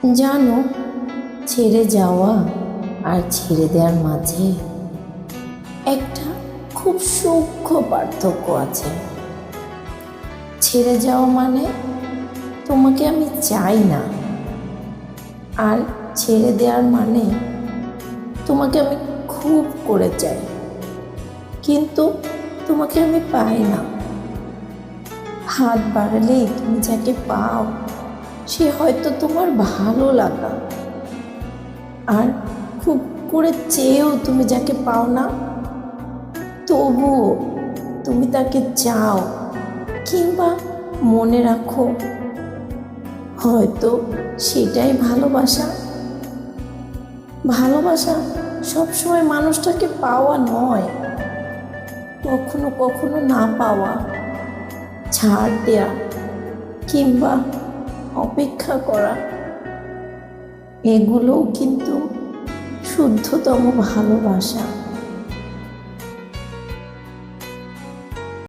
জানো, ছেড়ে যাওয়া আর ছেড়ে দেওয়ার মাঝে একটা খুব সূক্ষ্ম পার্থক্য আছে। ছেড়ে যাওয়া মানে তোমাকে আমি চাই না, আর ছেড়ে দেওয়ার মানে তোমাকে আমি খুব করে চাই, কিন্তু তোমাকে আমি পাই না। হাত বাড়ালেই তুমি যাকে পাও সে হয়তো তোমার ভালো লাগা, আর খুব করে চেয়েও তুমি যাকে পাও না, তবুও তুমি তাকে চাও, কিংবা মনে রাখো হয়তো সেটাই ভালোবাসা। ভালোবাসা সবসময় মানুষটাকে পাওয়া নয়, কখনো কখনো না পাওয়া, ছাড় দেয়া, কিংবা অপেক্ষা করা, এগুলোও কিন্তু শুদ্ধতম ভালোবাসা।